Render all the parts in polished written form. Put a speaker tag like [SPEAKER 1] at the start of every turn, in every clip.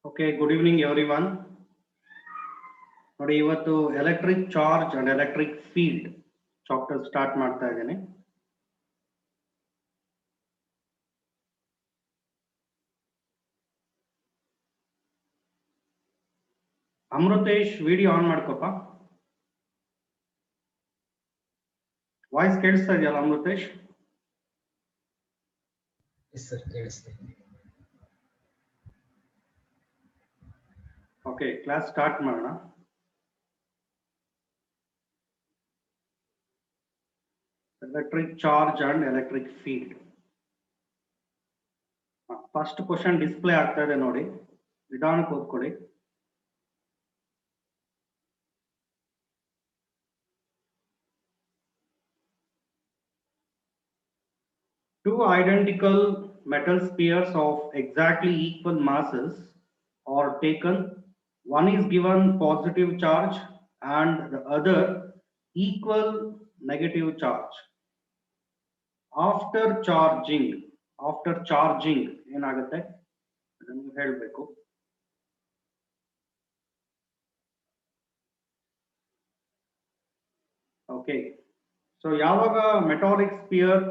[SPEAKER 1] Okay, good evening everyone. ನೋಡಿ ಇವತ್ತು electric charge and electric field chapter start ಮಾಡ್ತಾ ಇದ್ದೇನೆ. ಅಮೃತೇಶ್ ವಿಡಿಯೋ ಆನ್ ಮಾಡ್ಕೋಪ. ವಾಯ್ಸ್ ಕೇಳಿಸ್ತಾ ಇದೆಯಲ್ಲ ಅಮೃತೇಶ್?
[SPEAKER 2] ಎಸ್ ಸರ್, ಕೇಳಿಸ್ತಾ ಇದೆ.
[SPEAKER 1] ಓಕೆ, ಕ್ಲಾಸ್ ಸ್ಟಾರ್ಟ್ ಮಾಡೋಣ. Electric charge and electric field. First question display ಆಗ್ತಾ ಇದೆ ನೋಡಿ, ನಿಧಾನಕ್ಕೆ ಓದ್ಕೊಳ್ಳಿ. Two identical metal spheres of exactly equal masses are taken. One is given positive charge and the other equal negative charge. After charging ಏನಾಗುತ್ತೆ ಅದನ್ನು ಹೇಳಬೇಕು. Okay, so ಯಾವಾಗ metallic spear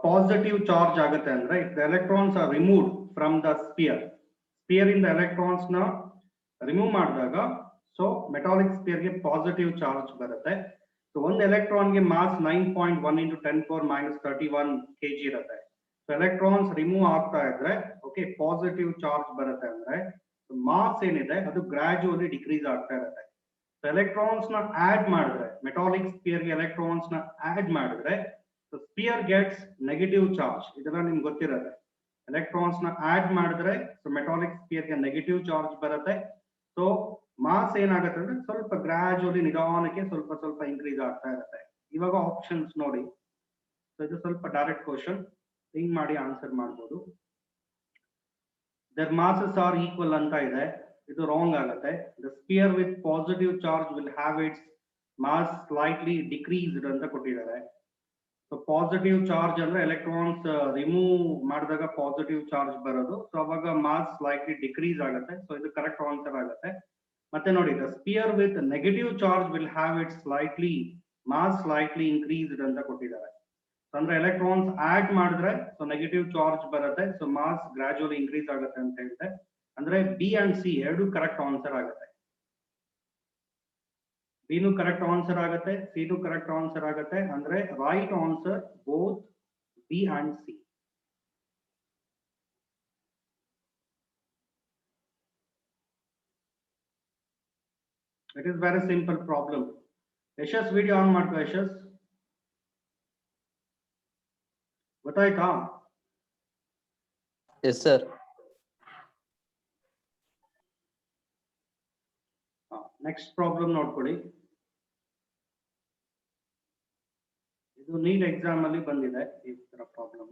[SPEAKER 1] positive charge ಆಗುತ್ತೆ ಅಂದ್ರೆ if the electrons are removed from the spear ಇಂದ electrons ನ remove ಮಾಡಿದಾಗ so metallic spear ಗೆ ಪಾಸಿಟಿವ್ ಚಾರ್ಜ್ ಬರುತ್ತೆ. ಸೊ ಒಂದು ಎಲೆಕ್ಟ್ರಾನ್ ಗೆ ಮಾಸ್ 9.1 into 10⁻³ - kg ಇರುತ್ತೆ. ಸೊ ಎಲೆಕ್ಟ್ರಾನ್ಸ್ ರಿಮೂವ್ ಆಗ್ತಾ ಇದ್ರೆ ಓಕೆ ಪಾಸಿಟಿವ್ ಚಾರ್ಜ್ ಬರುತ್ತೆ ಅಂದ್ರೆ ಮಾಸ್ ಏನಿದೆ ಅದು ಗ್ರಾಜುವಲಿ ಡಿಕ್ರೀಸ್ ಆಗ್ತಾ ಇರುತ್ತೆ. ಸೊ ಎಲೆಕ್ಟ್ರಾನ್ಸ್ ನ ಆಡ್ ಮಾಡಿದ್ರೆ ಮೆಟಾಲಿಕ್ ಸ್ಪಿಯರ್ ಗೆ ಎಲೆಕ್ಟ್ರಾನ್ಸ್ ನ ಆಡ್ ಮಾಡಿದ್ರೆ ಸ್ಪಿಯರ್ ಗೆಟ್ಸ್ ನೆಗೆಟಿವ್ ಚಾರ್ಜ್. ಇದೆಲ್ಲ ನಿಮ್ಗೆ ಗೊತ್ತಿರುತ್ತೆ. ಎಲೆಕ್ಟ್ರಾನ್ಸ್ ನ ಆಡ್ ಮಾಡಿದ್ರೆ ಸೊ ಮೆಟಾಲಿಕ್ ಸ್ಪಿಯರ್ ಗೆ ನೆಗೆಟಿವ್ ಚಾರ್ಜ್ ಬರುತ್ತೆ. ಸೊ ಮಾಸ್ ಏನಾಗುತ್ತೆ ಅಂದ್ರೆ ಸ್ವಲ್ಪ ಗ್ರಾಜುವಲಿ ನಿಧಾನಕ್ಕೆ ಸ್ವಲ್ಪ ಇನ್ಕ್ರೀಸ್ ಆಗ್ತಾ ಇರುತ್ತೆ. ಇವಾಗ ಆಪ್ಷನ್ಸ್ ನೋಡಿ. ಸೊ ಇದು ಸ್ವಲ್ಪ ಡೈರೆಕ್ಟ್ ಕ್ವಶನ್, ಥಿಂಕ್ ಮಾಡಿ ಆನ್ಸರ್ ಮಾಡ್ಬೋದು. ದರ್ ಮಾಸಸ್ ಆರ್ ಈಕ್ವಲ್ ಅಂತ ಇದೆ, ಇದು ರಾಂಗ್ ಆಗುತ್ತೆ. The sphere with positive charge will have its mass slightly decreased ಅಂತ ಕೊಟ್ಟಿದ್ದಾರೆ. ಸೊ ಪಾಸಿಟಿವ್ ಚಾರ್ಜ್ ಅಂದ್ರೆ ಎಲೆಕ್ಟ್ರಾನ್ಸ್ ರಿಮೂವ್ ಮಾಡಿದಾಗ ಪಾಸಿಟಿವ್ ಚಾರ್ಜ್ ಬರೋದು. ಸೊ ಅವಾಗ ಮಾಸ್ ಸ್ಲೈಟ್ಲಿ ಡಿಕ್ರೀಸ್ ಆಗುತ್ತೆ. ಸೊ ಇದು ಕರೆಕ್ಟ್ ಆನ್ಸರ್ ಆಗುತ್ತೆ. ಮತ್ತೆ ನೋಡಿ, the sphere with negative charge will have it mass slightly increased ಅಂತ ಕೊಟ್ಟಿದ್ದಾರೆ. ಅಂದ್ರೆ ಎಲೆಕ್ಟ್ರಾನ್ಸ್ ಆಡ್ ಮಾಡಿದ್ರೆ ಸೊ ನೆಗೆಟಿವ್ ಚಾರ್ಜ್ ಬರುತ್ತೆ. ಸೊ ಮಾಸ್ ಗ್ರಾಜುವಲಿ ಇನ್ಕ್ರೀಸ್ ಆಗುತ್ತೆ ಅಂತ ಹೇಳಿದೆ. ಅಂದ್ರೆ ಬಿ ಅಂಡ್ ಸಿ ಎರಡು ಕರೆಕ್ಟ್ ಆನ್ಸರ್ ಆಗುತ್ತೆ. ಬಿನು ಕರೆಕ್ಟ್ ಆನ್ಸರ್ ಆಗುತ್ತೆ, ಸಿನು ಕರೆಕ್ಟ್ ಆನ್ಸರ್ ಆಗುತ್ತೆ. ಅಂದ್ರೆ right answer both B and C. It is very simple problem. Yashas video on ಮಾಡ್ಕೋ. ಯಶಸ್ ಗೊತ್ತಾಯ್ತಾ?
[SPEAKER 3] Yes sir.
[SPEAKER 1] ನೆಕ್ಸ್ಟ್ ಪ್ರಾಬ್ಲಮ್ ನೋಡ್ಕೊಳ್ಳಿ. ಇದು ನೀಟ್ ಎಕ್ಸಾಮ್ ಅಲ್ಲಿ ಬಂದಿದೆ ಈ ತರ problem.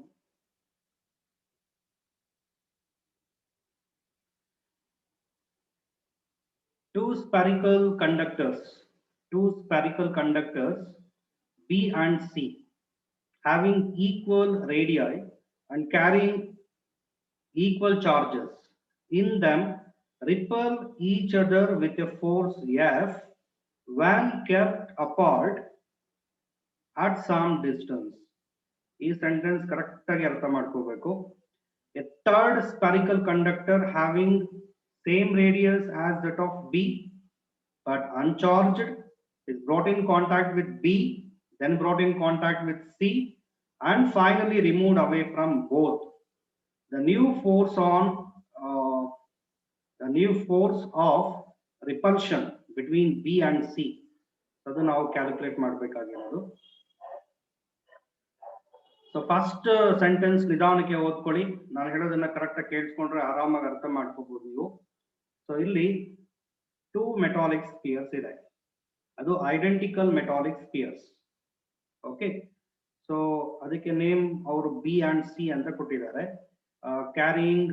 [SPEAKER 1] Two spherical conductors B and C having equal radii and carrying equal charges in them repel each other with a force F when kept apart at some distance. This sentence correct agi artha madkobeku. A third spherical conductor having same radius as that of B but uncharged is brought in contact with B, then brought in contact with C and finally removed away from both. The new force of repulsion between B and C adu ನಾವು calculate ಮಾಡಬೇಕಾಗಿರೋದು. So first sentence ನಿಧಾನಕ್ಕೆ ಓದ್ಕೊಳ್ಳಿ. ನಾನು ಹೇಳೋದನ್ನ correct ಆಗಿ ಕೇಳಿಸ್ಕೊಂಡ್ರೆ ಆರಾಮಾಗಿ ಅರ್ಥ ಮಾಡ್ಕೋಬಹುದು ನೀವು. ಸೊ ಇಲ್ಲಿ ಟೂ ಮೆಟಾಲಿಕ್ ಸ್ಪಿಯರ್ಸ್ ಇದೆ, ಅದು identical metallic spears. Okay, so ಅದಕ್ಕೆ ನೇಮ್ ಅವರು ಬಿ ಅಂಡ್ ಸಿ ಅಂತ ಕೊಟ್ಟಿದ್ದಾರೆ. Carrying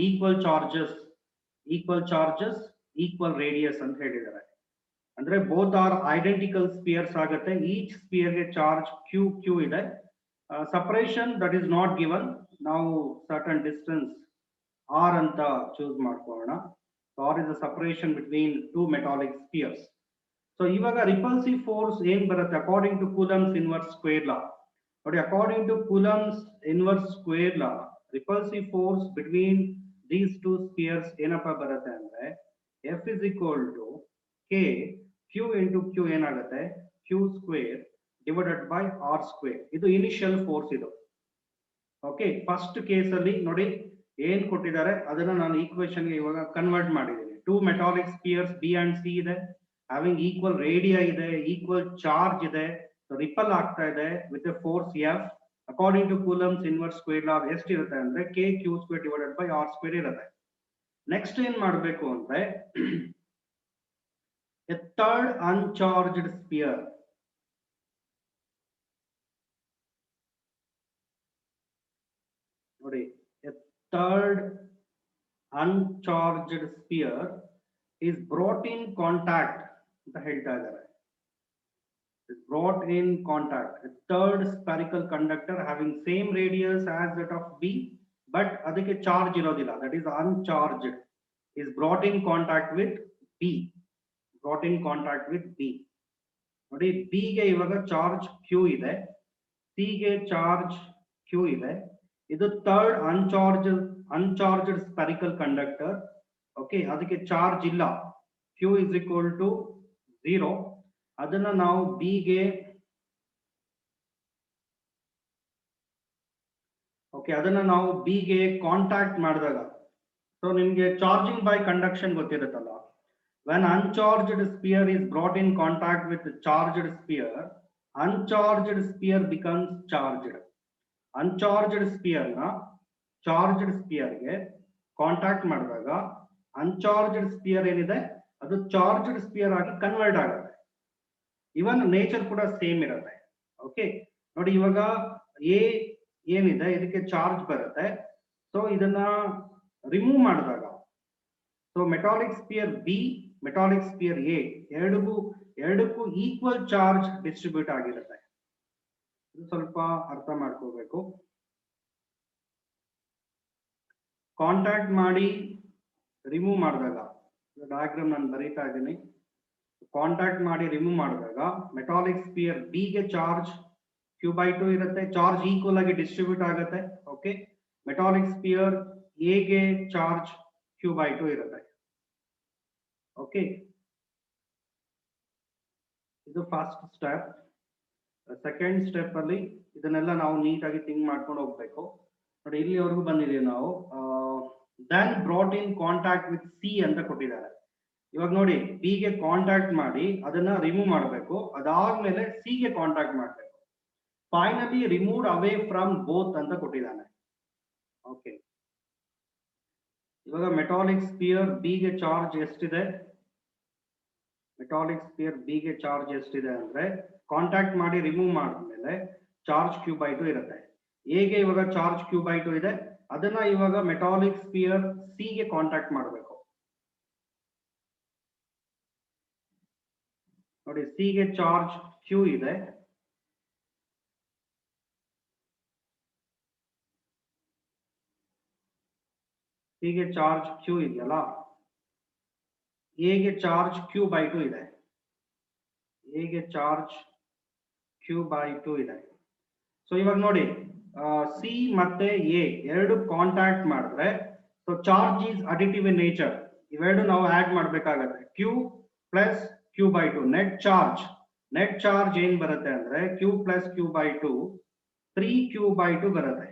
[SPEAKER 1] equal charges equal radius ಅಂತ ಹೇಳಿದ್ದಾರೆ. ಅಂದ್ರೆ ಬೋತ್ ಆರ್ ಐಡೆಂಟಿಕಲ್ ಸ್ಪಿಯರ್ಸ್ ಆಗುತ್ತೆ. ಈಚ್ ಸ್ಪಿಯರ್ಗೆ ಚಾರ್ಜ್ ಕ್ಯೂ ಇದೆ. Separation that is not given. Now certain distance R ಅಂತ choose ಮಾಡ್ಕೊಳ್ಳೋಣ. R is the separation between two metallic spheres. So ಇವಾಗ repulsive force ಏನ್ ಬರುತ್ತೆ according to Coulomb's inverse square law. ನೋಡಿ, according to Coulomb's inverse square law, repulsive force between these two spheres ಏನಪ್ಪ ಬರುತ್ತೆ ಅಂದ್ರೆ F is equal to K Q into Q ಏನಾಗುತ್ತೆ Q square divided by R square. ಇದು initial force ಇದು. Okay, first case ಅಲ್ಲಿ ನೋಡಿ ಏನ್ ಕೊಟ್ಟಿದ್ದಾರೆ ಅದನ್ನ ನಾನು ಈಕ್ವೇಶನ್ ಗೆ ಇವಾಗ ಕನ್ವರ್ಟ್ ಮಾಡಿದ್ದೀನಿ. Two metallic spheres B and C ಇದೆ, ಹ್ಯಾವಿಂಗ್ ಈಕ್ವಲ್ ರೇಡಿಯಾ ಇದೆ, ಈಕ್ವಲ್ ಚಾರ್ಜ್ ಇದೆ, ರಿಪಲ್ ಆಗ್ತಾ ಇದೆ with force F. According to Coulomb's inverse square law ಎಷ್ಟಿರುತ್ತೆ ಅಂದ್ರೆ K Q square divided by R square ಇರುತ್ತೆ. ನೆಕ್ಸ್ಟ್ ಏನ್ ಮಾಡಬೇಕು ಅಂದ್ರೆ ಎ ಥರ್ಡ್ ಅನ್ಚಾರ್ಜ್ಡ್ ಸ್ಪಿಯರ್, ನೋಡಿ, a third uncharged sphere is brought in contact ಅಂತ ಹೇಳ್ತಾ ಇದ್ದಾರೆ. Is brought in contact. A third spherical conductor having same radius as that of B, but ಅದಕ್ಕೆ charge ಇರೋದಿಲ್ಲ, that is uncharged, is brought in contact with B. Brought in contact with B. ನೋಡಿ, B ಗೆ ಇವಾಗ charge Q ಇದೆ, C ಗೆ charge Q ಇದೆ. ಇದು third uncharged spherical conductor. Okay, ಅದಕ್ಕೆ ಚಾರ್ಜ್ ಇಲ್ಲ, Q is equal to 0. ಅದನ್ನ ನಾವು B ಗೆ ಕಾಂಟ್ಯಾಕ್ಟ್ ಮಾಡಿದಾಗ, ಸೊ ನಿಮ್ಗೆ ಚಾರ್ಜಿಂಗ್ ಬೈ ಕಂಡಕ್ಷನ್ ಗೊತ್ತಿರುತ್ತಲ್ಲ, when uncharged sphere is brought in contact with charged sphere, uncharged sphere becomes charged. Uncharged sphere ನ charged sphere ಗೆ ಕಾಂಟ್ಯಾಕ್ಟ್ ಮಾಡಿದಾಗ ಅನ್ಚಾರ್ಜ್ಡ್ ಸ್ಪಿಯರ್ ಏನಿದೆ ಅದು ಚಾರ್ಜ್ಡ್ ಸ್ಪಿಯರ್ ಆಗಿ ಕನ್ವರ್ಟ್ ಆಗುತ್ತೆ. ಇವನ್ ನೇಚರ್ ಕೂಡ ಸೇಮ್ ಇರುತ್ತೆ. ಓಕೆ, ನೋಡಿ, ಇವಾಗ ಎ ಏನಿದೆ ಇದಕ್ಕೆ ಚಾರ್ಜ್ ಬರುತ್ತೆ, ಸೊ ಇದನ್ನ ರಿಮೂವ್ ಮಾಡಿದಾಗ, so metallic sphere B, metallic sphere A ಎರಡಕ್ಕೂ ಈಕ್ವಲ್ ಚಾರ್ಜ್ ಡಿಸ್ಟ್ರಿಬ್ಯೂಟ್ ಆಗಿರುತ್ತೆ. ಸ್ವಲ್ಪ ಅರ್ಥ ಮಾಡ್ಕೋಬೇಕು. ಕಾಂಟ್ಯಾಕ್ಟ್ ಮಾಡಿ ರಿಮೂವ್ ಮಾಡಿದಾಗ, ಡಯಾಗ್ರಾಮ್ ನಾನು ಬರೀತಾ ಇದ್ದೀನಿ, ಕಾಂಟ್ಯಾಕ್ಟ್ ಮಾಡಿ ರಿಮೂವ್ ಮಾಡಿದಾಗ ಮೆಟಾಲಿಕ್ ಸ್ಪಿಯರ್ ಬಿ ಗೆ ಚಾರ್ಜ್ Q/2 ಇರುತ್ತೆ, ಚಾರ್ಜ್ ಈಕ್ವಲ್ ಆಗಿ ಡಿಸ್ಟ್ರಿಬ್ಯೂಟ್ ಆಗುತ್ತೆ. ಓಕೆ, ಮೆಟಾಲಿಕ್ ಸ್ಪಿಯರ್ ಎ ಗೆ ಚಾರ್ಜ್ Q/2 ಇರುತ್ತೆ. ಓಕೆ, ಇದು ಫಸ್ಟ್ ಸ್ಟೆಪ್. ಸೆಕೆಂಡ್ ಸ್ಟೆಪ್ ಅಲ್ಲಿ ಇದನ್ನೆಲ್ಲ ನಾವು ನೀಟಾಗಿ ಥಿಂಕ್ ಮಾಡ್ಕೊಂಡು ಹೋಗ್ಬೇಕು. ನೋಡಿ, ಇಲ್ಲಿವರೆಗೂ ಬಂದಿದ್ದೀವಿ ನಾವು. Then brought in contact with C ಅಂತ ಕೊಟ್ಟಿದ್ದಾರೆ. ಇವಾಗ ನೋಡಿ, ಬಿ ಗೆ ಕಾಂಟ್ಯಾಕ್ಟ್ ಮಾಡಿ ಅದನ್ನ ರಿಮೂವ್ ಮಾಡಬೇಕು, ಅದಾದ್ಮೇಲೆ ಸಿ ಗೆ ಕಾಂಟ್ಯಾಕ್ಟ್ ಮಾಡಬೇಕು. Finally removed away from both ಅಂತ ಕೊಟ್ಟಿದ್ದಾನೆ. ಓಕೆ, ಇವಾಗ ಮೆಟಾಲಿಕ್ ಸ್ಪಿಯರ್ ಬಿ ಗೆ ಚಾರ್ಜ್ ಎಷ್ಟಿದೆ, ಮೆಟಾಲಿಕ್ ಸ್ಪಿಯರ್ ಬಿ ಗೆ ಚಾರ್ಜ್ ಎಷ್ಟಿದೆ ಅಂದ್ರೆ ಕಾಂಟ್ಯಾಕ್ಟ್ ಮಾಡಿ ರಿಮೂವ್ ಮಾಡಿದ್ಮೇಲೆ ಚಾರ್ಜ್ Q/2 ಇರುತ್ತೆ. ಎ ಗೆ ಇವಾಗ ಚಾರ್ಜ್ Q/2 ಇದೆ, ಅದನ್ನ ಇವಾಗ ಮೆಟಾಲಿಕ್ ಸ್ಪಿಯರ್ ಸಿ ಗೆ ಕಾಂಟ್ಯಾಕ್ಟ್ ಮಾಡಬೇಕು. ನೋಡಿ, ಸಿ ಗೆ ಚಾರ್ಜ್ Q ಇದೆ, ಸಿ ಗೆ ಚಾರ್ಜ್ Q ಇದೆಯಲ್ಲ, ಎ ಗೆ ಚಾರ್ಜ್ Q/2 ಇದೆ, ಎ ಗೆ ಚಾರ್ಜ್ Q/2 ಇದೆ. ಸೊ ಇವಾಗ ನೋಡಿ, ಸಿ ಮತ್ತೆ ಎ ಎರಡು ಕಾಂಟ್ಯಾಕ್ಟ್ ಮಾಡಿದ್ರೆ, so charge is additive in nature. ಇವೆರಡು ನಾವು ಆಡ್ ಮಾಡ್ಬೇಕಾಗತ್ತೆ. Q plus Q/2 net charge ಏನ್ ಬರುತ್ತೆ ಅಂದ್ರೆ Q ಪ್ಲಸ್ Q/2 3Q/2 ಬರುತ್ತೆ.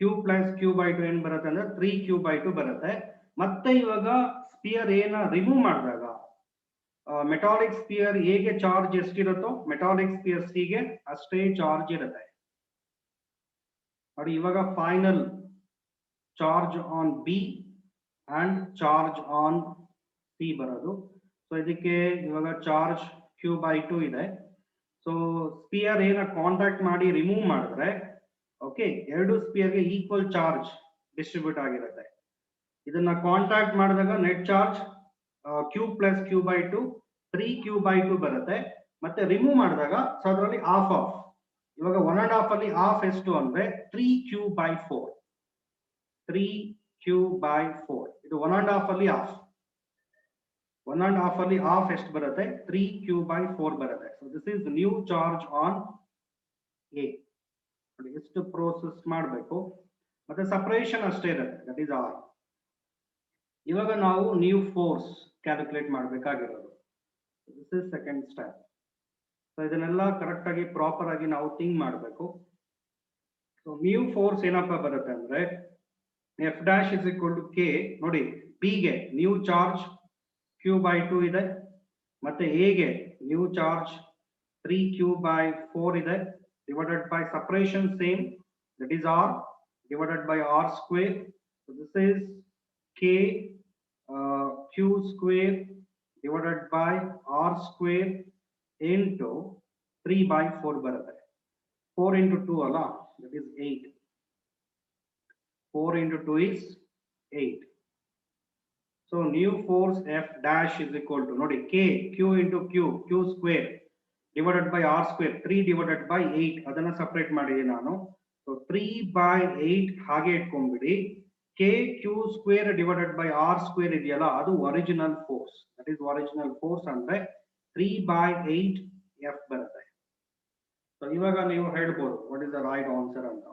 [SPEAKER 1] Q ಪ್ಲಸ್ Q/2 ಏನ್ ಬರುತ್ತೆ ಅಂದ್ರೆ 3Q/2 ಬರುತ್ತೆ. ಮತ್ತೆ ಇವಾಗ ಸ್ಪಿಯರ್ ಏನ ರಿಮೂವ್ ಮಾಡಿದಾಗ ಮೆಟಾಲಿಕ್ ಸ್ಪಿಯರ್ ಎ ಗೆ ಚಾರ್ಜ್ ಎಷ್ಟಿರುತ್ತೋ ಮೆಟಾಲಿಕ್ ಸ್ಪಿಯರ್ ಸಿ ಗೆ ಅಷ್ಟೇ ಚಾರ್ಜ್ ಇರುತ್ತೆ. ನೋಡಿ, ಇವಾಗ final charge on B and charge on C ಬರೋದು. ಸೊ ಇದಕ್ಕೆ ಇವಾಗ ಚಾರ್ಜ್ Q/2 ಇದೆ. ಸೊ ಸ್ಪಿಯರ್ ಏನ ಕಾಂಟ್ಯಾಕ್ಟ್ ಮಾಡಿ ರಿಮೂವ್ ಮಾಡಿದ್ರೆ, ಓಕೆ, ಎರಡು ಸ್ಪಿಯರ್ಗೆ ಈಕ್ವಲ್ ಚಾರ್ಜ್ ಡಿಸ್ಟ್ರಿಬ್ಯೂಟ್ ಆಗಿರುತ್ತೆ. ಇದನ್ನ ಕಾಂಟ್ಯಾಕ್ಟ್ ಮಾಡಿದಾಗ net charge Q plus Q/2 3Q/2 ಬರುತ್ತೆ. ಮತ್ತೆ ರಿಮೂವ್ ಮಾಡಿದಾಗ ಸೊ ಅದರಲ್ಲಿ ಆಫ್ ಇವಾಗ 1.5 ಅಲ್ಲಿ ಆಫ್ ಎಷ್ಟು ಅಂದ್ರೆ 3Q/4. 3q/4. ಇದು 1.5 ಅಲ್ಲಿ half. 1.5 ಅಲ್ಲಿ half ಎಷ್ಟು ಬರುತ್ತೆ? 3q/4 ಬರುತ್ತೆ. So this is the new charge on A. ನೋಡಿ ಎಷ್ಟು ಪ್ರೋಸೆಸ್ ಮಾಡಬೇಕು, ಮತ್ತೆ ಸಪರೇಷನ್ ಅಷ್ಟೇ ಇರುತ್ತೆ, ದಟ್ ಈಸ್ R. ಇವಾಗ ನಾವು ನ್ಯೂ ಫೋರ್ಸ್ ಕ್ಯಾಲ್ಕುಲೇಟ್ ಮಾಡಬೇಕಾಗಿರೋದು. This is second step. So ಇದನ್ನೆಲ್ಲ ಕರೆಕ್ಟ್ ಆಗಿ ಪ್ರಾಪರ್ ಆಗಿ ನಾವು ಥಿಂಕ್ ಮಾಡಬೇಕು. ಸೊ ನ್ಯೂ ಫೋರ್ಸ್ ಏನಪ್ಪ ಬರುತ್ತೆ ಅಂದ್ರೆ F dash is equal to K. ನೋಡಿ P ಗೆ ನ್ಯೂ ಚಾರ್ಜ್ q/2 ಇದೆ, ಮತ್ತೆ A ಗೆ ನ್ಯೂ ಚಾರ್ಜ್ 3q/4 ಇದೆ, divided by separation same, that is R, divided by R square. So this is K q square divided by R square into 3/4 ಬರುತ್ತೆ. 4 into 2 ಅಲ್ಲ, that is 8. 4 into 2 is 8. So new force F dash is equal to, ನೋಡಿ K, Q into Q square divided by R square, 3 divided by 8, ಅದನ್ನ separate ಮಾಡಿದೆ ನಾನು. So 3/8 ಹಾಗೆ ಇಟ್ಕೊಂಡ್ಬಿಡಿ. K Q square divided by R square ಇದೆಯಲ್ಲ, ಅದು original force. That is original force ಅಂದ್ರೆ 3/8 F ಬರುತ್ತೆ. So ಇವಾಗ ನೀವು ಹೇಳ್ಬೋದು what is the right answer ಅಂತ.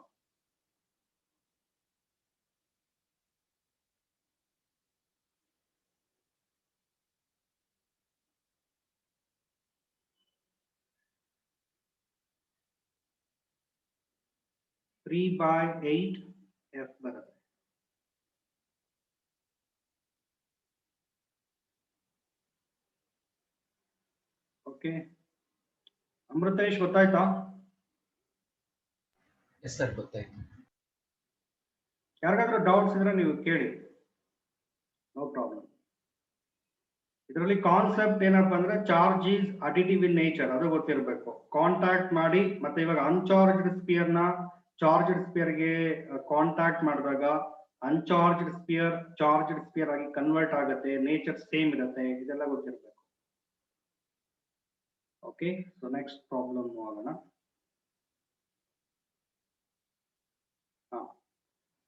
[SPEAKER 1] Three by 8 F ಬರುತ್ತೆ. ಓಕೆ, ಅಮೃತೇಶ್ ಗೊತ್ತಾಯ್ತಾ?
[SPEAKER 2] ಎಸ್ ಸರ್, ಗೊತ್ತಾಯ್ತು.
[SPEAKER 1] ಯಾರಿಗಾದ್ರೂ ಡೌಟ್ಸ್ ಇದ್ರೆ ನೀವು ಕೇಳಿ, ನೋ ಪ್ರಾಬ್ಲಮ್. ಇದರಲ್ಲಿ ಕಾನ್ಸೆಪ್ಟ್ ಏನಪ್ಪಾ ಅಂದ್ರೆ charge is additive in nature, ಅದು ಗೊತ್ತಿರಬೇಕು. ಕಾಂಟ್ಯಾಕ್ಟ್ ಮಾಡಿ ಮತ್ತೆ ಇವಾಗ ಅನ್ಚಾರ್ಜ್ಡ್ ಸ್ಪಿಯರ್ ನ ಚಾರ್ಜ್ಡ್ ಸ್ಪಿಯರ್ ಗೆ ಕಾಂಟ್ಯಾಕ್ಟ್ ಮಾಡಿದಾಗ ಅನ್ಚಾರ್ಜ್ಡ್ ಸ್ಪಿಯರ್ ಚಾರ್ಜ್ಡ್ ಸ್ಪಿಯರ್ ಆಗಿ ಕನ್ವರ್ಟ್ ಆಗುತ್ತೆ, ನೇಚರ್ ಸೇಮ್ ಇರುತ್ತೆ, ಇದೆಲ್ಲ ಗೊತ್ತಿರಬೇಕು. ಓಕೆ, ಸೊ ನೆಕ್ಸ್ಟ್ ಪ್ರಾಬ್ಲಮ್ ಹೋಗೋಣ.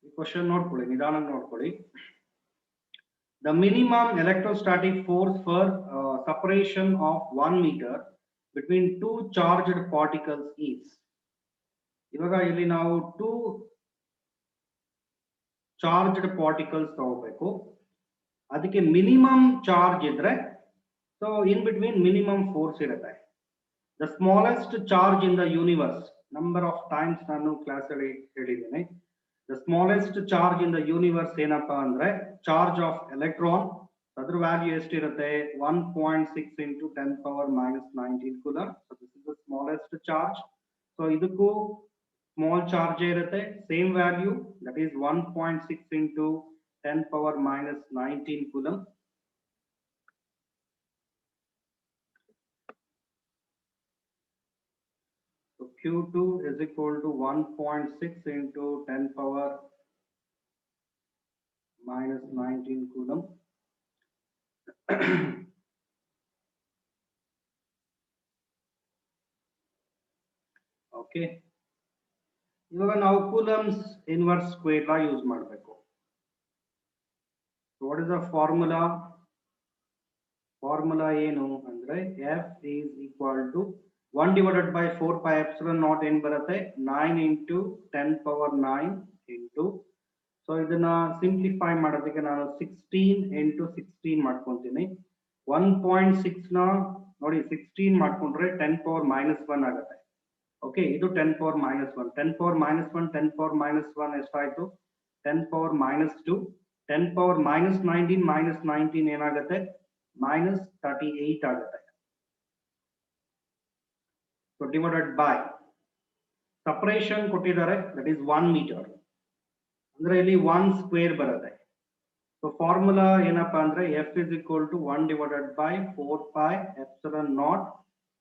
[SPEAKER 1] ಈ ಕ್ವಶನ್ ನೋಡ್ಕೊಳ್ಳಿ, ನಿಧಾನ ನೋಡ್ಕೊಳ್ಳಿ. The minimum electrostatic force for separation of 1 meter between two charged particles is. ಇವಾಗ ಇಲ್ಲಿ ನಾವು 2 ಚಾರ್ಜ್ಡ್ ಪಾರ್ಟಿಕಲ್ಸ್ ತಗೋಬೇಕು, ಅದಕ್ಕೆ ಮಿನಿಮಮ್ ಚಾರ್ಜ್ ಇದ್ರೆ so in between minimum force ಇರುತ್ತೆ. The smallest charge in the universe, number of times ನಾನು class ಅಲ್ಲಿ ಹೇಳಿದ್ದೀನಿ. The smallest charge in the universe ಏನಪ್ಪಾ ಅಂದ್ರೆ ಚಾರ್ಜ್ ಆಫ್ ಎಲೆಕ್ಟ್ರಾನ್. ಅದ್ರ ವ್ಯಾಲ್ಯೂ ಎಷ್ಟಿರುತ್ತೆ? 1.6 into 10⁻⁻19 coulomb. So this is the smallest charge. So ಇದಕ್ಕೂ small charge ಇರುತ್ತೆ, same value, that is 1.6 into 10⁻⁻19 coulomb. So Q2 is equal to 1.6 into 10⁻⁻19 coulomb. Okay, ಇವಾಗ ನಾವು Coulomb's inverse square law use ಮಾಡಬೇಕು. What is the formula? Formula ಏನು ಅಂದ್ರೆ F is equal to 1 divided by 4 pi epsilon naught ಏನ್ ಬರುತ್ತೆ? 9 into 10⁻9 into, so ಇದನ್ನ simplify ಮಾಡೋದಕ್ಕೆ ನಾನು 16 into 16 ಮಾಡ್ಕೊಂತೀನಿ. 1.6 ನ ನೋಡಿ 16 ಮಾಡ್ಕೊಂಡ್ರೆ 10⁻⁻1 ಆಗುತ್ತೆ. ಓಕೆ, ಇದು 10⁻⁻1, 10⁻⁻1 10⁻⁻1 ಎಷ್ಟಾಯ್ತು? 10⁻⁻2, 10⁻⁻19 -19 ಏನಾಗುತ್ತೆ? -38 ಆಗುತ್ತೆ. ಸೊ ಡಿವೈಡೆಡ್ ಬೈ ಸಪರೇಷನ್ ಕೊಟ್ಟಿದ್ದಾರೆ, ದಟ್ ಈಸ್ 1 ಮೀಟರ್, ಅಂದ್ರೆ ಇಲ್ಲಿ 1 ಸ್ಕ್ವೇರ್ ಬರುತ್ತೆ. ಸೊ ಫಾರ್ಮುಲಾ ಏನಪ್ಪಾ ಅಂದ್ರೆ F is equal to 1 divided by 4 pi epsilon naught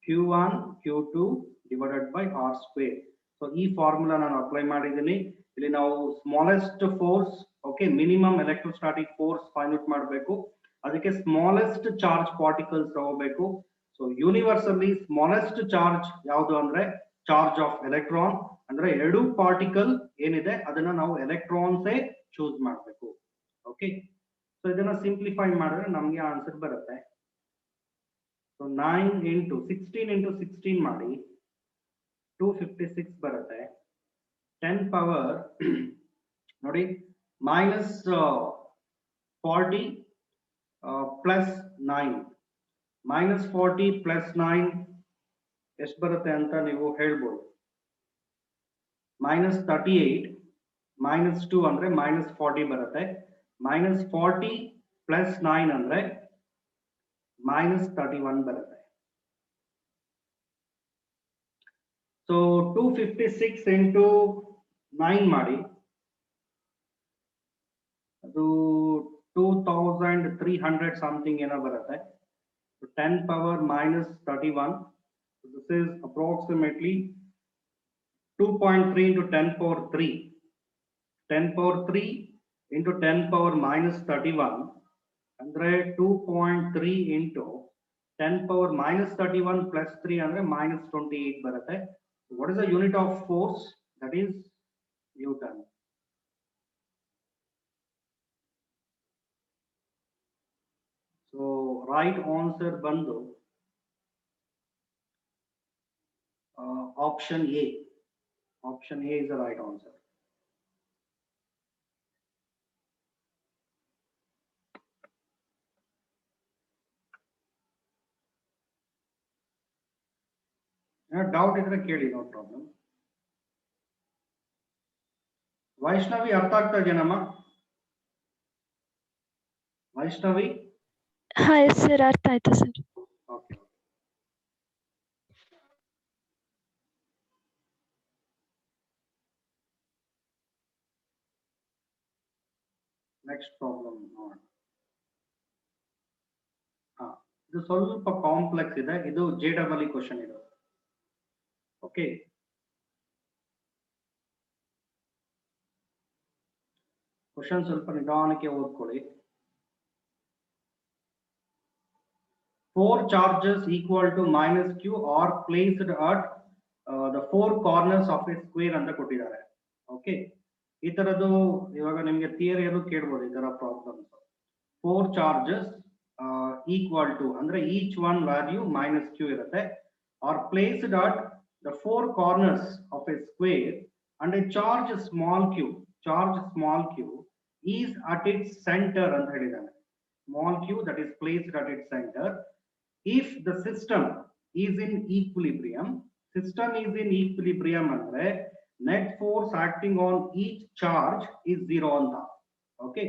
[SPEAKER 1] Q1 Q2 divided by R square. So ಈ ಫಾರ್ಮುಲಾ ನಾನು ಅಪ್ಲೈ ಮಾಡಿದ್ದೀನಿ. ಇಲ್ಲಿ ನಾವು smallest force, okay, minimum electrostatic force find out ಮಾಡಬೇಕು. ಅದಕ್ಕೆ ಸ್ಮಾಲೆಸ್ಟ್ ಚಾರ್ಜ್ ಪಾರ್ಟಿಕಲ್ಸ್ ತಗೋಬೇಕು. ಸೊ ಯೂನಿವರ್ಸ್ ಅಲ್ಲಿ smallest charge ಯಾವುದು ಅಂದ್ರೆ ಚಾರ್ಜ್ ಆಫ್ ಎಲೆಕ್ಟ್ರಾನ್. ಅಂದ್ರೆ ಎರಡು ಪಾರ್ಟಿಕಲ್ ಏನಿದೆ ಅದನ್ನ ನಾವು ಎಲೆಕ್ಟ್ರಾನ್ಸೇ ಚೂಸ್ ಮಾಡಬೇಕು. ಓಕೆ, ಸೊ ಇದನ್ನ ಸಿಂಪ್ಲಿಫೈ ಮಾಡಿದ್ರೆ ನಮಗೆ ಆನ್ಸರ್ ಬರುತ್ತೆ. ಸೊ 9 into 16 into 16 ಮಾಡಿ 256 ಬರುತ್ತೆ. 10 ಪವರ್ ನೋಡಿ ಮೈನಸ್ 40 ಪ್ಲಸ್ 9 ಮೈನಸ್ 40 ಪ್ಲಸ್ 9 ಎಷ್ಟು ಬರುತ್ತೆ ಅಂತ ನೀವು ಹೇಳ್ಬೋದು. ಮೈನಸ್ 38 ಮೈನಸ್ 2 ಅಂದ್ರೆ ಮೈನಸ್ 40 ಬರುತ್ತೆ. ಮೈನಸ್ 40 ಪ್ಲಸ್ 9 ಅಂದ್ರೆ ಮೈನಸ್ 31 ಬರುತ್ತೆ. ಸೊ 256 into 9 ಮಾಡಿ ಅದು 2300 ಸಮಥಿಂಗ್ ಏನೋ ಬರುತ್ತೆ. 10 power minus 31. So this is approximately 2.3 into 10 power 3. 10 power 3 into 10 power minus 31. Andre 2.3 into 10 power minus 31 plus 3 andre minus 28 barutte. So what is the unit of force? That is Newton. So right answer bandu option A. Option A is the right answer. Doubt idre keli, no problem. Vaishnavi artha agta idenamma? Vaishnavi?
[SPEAKER 3] ಹಾ yes sir, ಅರ್ಥ ಆಯ್ತು sir.
[SPEAKER 1] Okay. Next problem ನೋಡೋಣ. ಇದು ಸ್ವಲ್ಪ complex ಇದೆ. ಇದು JEE question ಇದು. Okay, question ಸ್ವಲ್ಪ ನಿಧಾನಕ್ಕೆ ಓದ್ಕೊಳ್ಳಿ. 4 charges equal to minus q are placed at the 4 corners of a square ಅಂತ ಕೊಟ್ಟಿದ್ದಾರೆ. ಓಕೆ, ಈ ತರದ್ದು ಇವಾಗ ನಿಮಗೆ ಥಿಯರಿ ಅದು ಕೇಳಬಹುದು. ಈ ತರ ಪ್ರಾಬ್ಲಮ್ಸ್ 4 charges equal to ಅಂದ್ರೆ each one value minus q ಇರುತ್ತೆ, are placed at the 4 corners of a square and a charge small q is at its center ಅಂತ ಹೇಳಿದ್ದಾನೆ. Small q that is placed at its center. If the system is in equilibrium ಅಂದ್ರೆ net force acting on each charge is 0 ಅಂತ. Okay,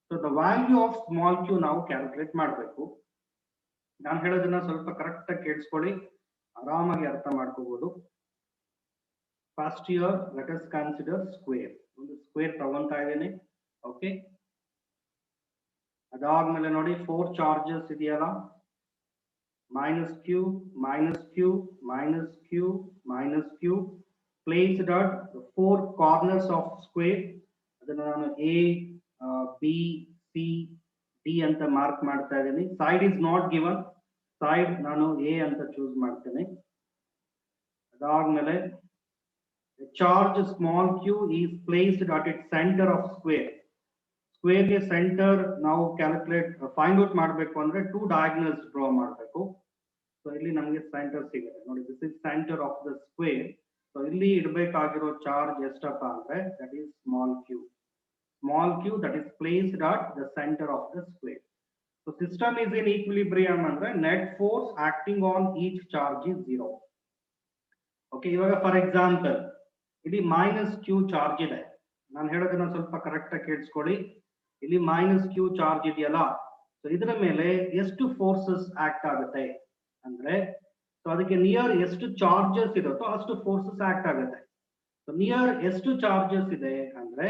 [SPEAKER 1] so the value of small q ನಾವು calculate ಮಾಡಬೇಕು. ನಾನು ಹೇಳೋದನ್ನ ಸ್ವಲ್ಪ correct ಆಗಿ ಕೇಳಿಸ್ಕೊಳ್ಳಿ, ಆರಾಮಾಗಿ ಅರ್ಥ ಮಾಡ್ಕೋಬಹುದು. First year let us consider square. ಒಂದು ಸ್ಕ್ವೇರ್ ತಗೊಂತಾ ಇದ್ದೇನೆ. ಓಕೆ, ಅದಾದ್ಮೇಲೆ ನೋಡಿ 4 ಚಾರ್ಜಸ್ ಇದೆಯಲ್ಲ, minus q minus q minus q minus q placed at the 4 corners of square. ಅದನ್ನ ನಾನು a b c d ಅಂತ ಮಾರ್ಕ್ ಮಾಡ್ತಾ ಇದ್ದೀನಿ. side is not given, side ನಾನು a ಅಂತ ಚೂಸ್ ಮಾಡ್ತೇನೆ. ಅದಾದ್ಮೇಲೆ charge small q is placed at its center of square. square ಗೆ ಸೆಂಟರ್ ನಾವು ಕ್ಯಾಲ್ಕುಲೇಟ್ ಫೈಂಡ್ ಔಟ್ ಮಾಡಬೇಕು ಅಂದ್ರೆ 2 ಡಯಾಗ್ನಲ್ಸ್ ಡ್ರಾ ಮಾಡಬೇಕು. ಸೊ ಇಲ್ಲಿ ನಮಗೆ ಸೆಂಟರ್ ಸಿಗುತ್ತೆ ನೋಡಿ, this is centre of the square. So ಇಲ್ಲಿ ಇಡಬೇಕಾಗಿರೋ ಚಾರ್ಜ್ ಎಷ್ಟಪ್ಪ ಅಂದ್ರೆ that is small q that is placed at the center of the square. So system is in equilibrium ಅಂದ್ರೆ net force acting on each charge is 0. Okay, ಇವಾಗ for example ಇಲ್ಲಿ minus q charge ಇದೆ. ನಾನು ಹೇಳೋದನ್ನ ಸ್ವಲ್ಪ correct ಆಗಿ ಕೇಳಿಸ್ಕೊಳ್ಳಿ. ಇಲ್ಲಿ ಮೈನಸ್ q ಚಾರ್ಜ್ ಇದೆಯಲ್ಲ, ಸೊ ಇದರ ಮೇಲೆ ಎಷ್ಟು ಫೋರ್ಸಸ್ ಆಕ್ಟ್ ಆಗುತ್ತೆ ಅಂದ್ರೆ, ಸೊ ಅದಕ್ಕೆ ನಿಯರ್ ಎಷ್ಟು ಚಾರ್ಜಸ್ ಇರುತ್ತೋ ಅಷ್ಟು ಫೋರ್ಸಸ್ ಆಕ್ಟ್ ಆಗುತ್ತೆ. ಸೊ ನಿಯರ್ ಎಷ್ಟು ಚಾರ್ಜಸ್ ಇದೆ ಅಂದ್ರೆ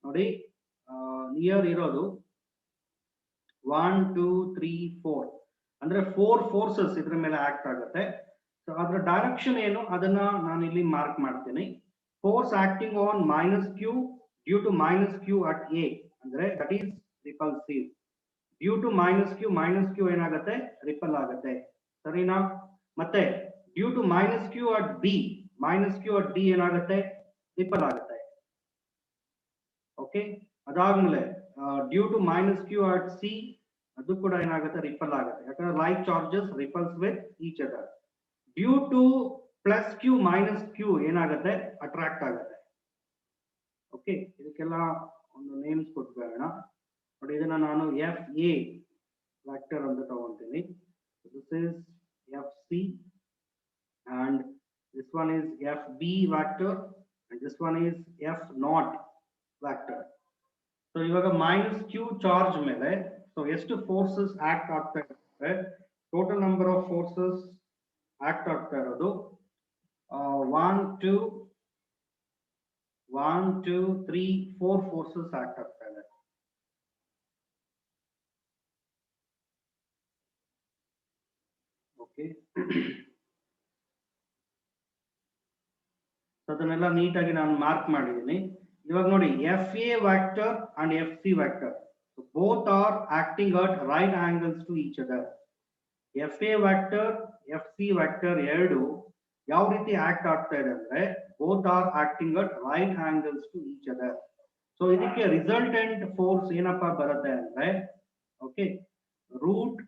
[SPEAKER 1] ನೋಡಿ, ನಿಯರ್ ಇರೋದು 1 2 3 4 ಅಂದ್ರೆ 4 ಫೋರ್ಸಸ್ ಇದ್ರ ಮೇಲೆ ಆಕ್ಟ್ ಆಗುತ್ತೆ. ಸೊ ಅದರ ಡೈರೆಕ್ಷನ್ ಏನು ಅದನ್ನ ನಾನು ಇಲ್ಲಿ ಮಾರ್ಕ್ ಮಾಡ್ತೀನಿ. Force acting on minus q due to minus q at a ಅಂದ್ರೆ that is repulsive. Due to minus q ಏನಾಗುತ್ತೆ, ರಿಪಲ್ ಆಗುತ್ತೆ. ಸರಿನಾ? ಮತ್ತೆ due to minus q at d ಏನಾಗುತ್ತೆ, ರಿಪಲ್ ಆಗುತ್ತೆ. ಓಕೆ, ಅದಾದ್ಮೇಲೆ due to minus Q at C ಅದು ಕೂಡ ಏನಾಗುತ್ತೆ ರಿಪಲ್ ಆಗುತ್ತೆ, ಯಾಕಂದ್ರೆ like charges repels with each other. Due to plus Q minus Q ಏನಾಗುತ್ತೆ ಅಟ್ರಾಕ್ಟ್ ಆಗುತ್ತೆ. ಓಕೆ, ಇದಕ್ಕೆಲ್ಲ ಒಂದು ನೇಮ್ಸ್ ಕೊಟ್ಬೇಡ ನೋಡಿ. ಇದನ್ನ ನಾನು ಎಫ್ ಎ ವ್ಯಾಕ್ಟರ್ ಅಂತ ತಗೊಂತೀನಿ. This is F C and this one is fb vector and this one is f naught vector. So ಇವಾಗ ಮೈನಸ್ ಕ್ಯೂ ಚಾರ್ಜ್ ಮೇಲೆ ಸೊ ಎಷ್ಟು ಫೋರ್ಸಸ್ ಆಕ್ಟ್ ಆಗ್ತಾ ಇರುತ್ತೆ, total number of forces act ಆಗ್ತಾ ಇರೋದು 1 2 3 4 forces act ಆಗ್ತಾ ಇದೆ. Okay, ಅದನ್ನೆಲ್ಲ ನೀಟಾಗಿ ನಾನು ಮಾರ್ಕ್ ಮಾಡಿದ್ದೀನಿ. ಇವಾಗ ನೋಡಿ F A vector and F C vector both are acting at right angles to each other. F A vector F C vector ಎರಡು ಯಾವ ರೀತಿ ಆಕ್ಟ್ ಆಗ್ತಾ ಇದೆ ಅಂದ್ರೆ both are acting at right angles to each other. So ಇದಕ್ಕೆ resultant force ಏನಪ್ಪಾ ಬರುತ್ತೆ ಅಂದ್ರೆ okay root